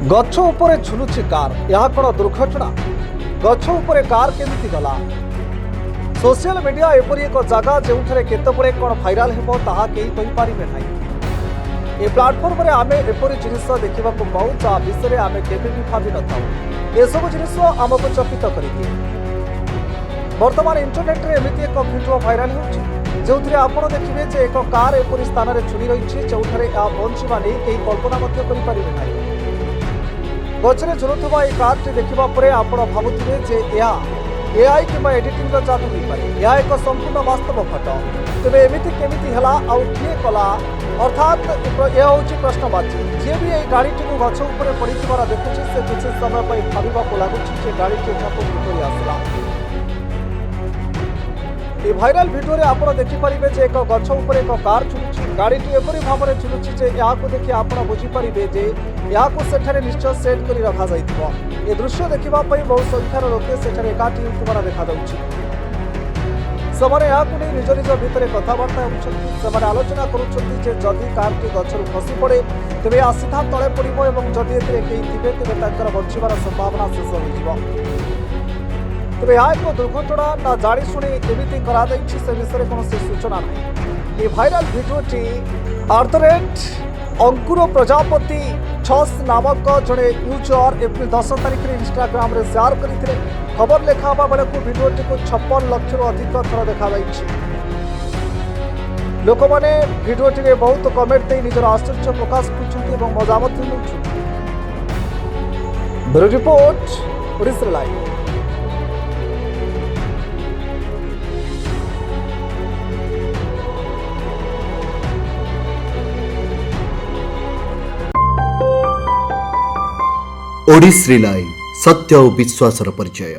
गछ उपरे झुलुची कार यह कौन दुर्घटना गछ उपरे कार केमिति गला। सोशल मीडिया एपरी एक जगह जो केतबे कौन भाइराल हो ताहा केही कहि पारिबे नाही। ए प्लाटफॉर्म रे आमे एपरी जिनिस देखा पाऊ जहाँ विषय आमे केबे भी भाबी न थाउ। एसबू जिनिस आमको चकित करिदिए। वर्तमान इंटरनेट रे एमिति एक वीडियो भाइराल होछि जो आपण देखिबे जे एक कार एपरी स्थान रे झुली रही जो बंचिबा नहीं कहीं कल्पना करि पारिबे नाही। गचरे झुलुवा ये कार देखा आपण भावुवे जे एआई कि एडिटिंग जादू हो पाए। यह एक संपूर्ण वास्तव फटो तेज एमती केमी है आउ किए कला अर्थात यह हूँ प्रश्नवाची। जी भी ये गाड़ी गछ उपर पड़ी देखुचे से किसी समय भाविबा लगुच गाड़ी किपरि आसला। ये भाइराल भिडियो आप देखिपारे जे एक गछ उपर एक कार झुलुची गाड़ी एपरी भाव में झुलुची जे यहाँ देखिए आप बुझीपारे जे यहाँ सेठारे निश्चय सेट कर रखा जाइथिबो। ए दृश्य देखा बहु संख्यार लोके सेठारे एकाठी होइथिबार देखा जाउछि। ସେମାନେ ଏହାକୁ ନେଇ ନିଜ ନିଜ ଭିତରେ କଥାବାର୍ତ୍ତା ହେଉଛନ୍ତି। ସେମାନେ ଆଲୋଚନା କରୁଛନ୍ତି ଯେ ଯଦି କାରଟି ଗଛରୁ ଖସି ପଡ଼େ ତେବେ ଏହା ସିଧା ତଳେ ପଡ଼ିବ ଏବଂ ଯଦି ଏଥିରେ କେହି ଥିବେ ତେବେ ତାଙ୍କର ବଞ୍ଚିବାର ସମ୍ଭାବନା ଶେଷ ହୋଇଯିବ। ତେବେ ଏହା ଏକ ଦୁର୍ଘଟଣା ନା ଜାଣିଶୁଣି ଏମିତି କରାଯାଇଛି ସେ ବିଷୟରେ କୌଣସି ସୂଚନା ନାହିଁ। ଏହି ଭାଇରାଲ ଭିଡ଼ିଓଟି @अंकुर प्रजापति 6 नामक जड़े यूजर एप्रिल 10 तारिख में इंस्टाग्राम रे शेयर करते। खबर लेखा बेलू भिडियोटी को 56 लाख अधिक थर देखा। लोक मैंने भिडियोटी बहुत कमेंट दे निजर आश्चर्य प्रकाश कर मजा bureau report Odisha live. Odisha live सत्य और विश्वासर परिचय।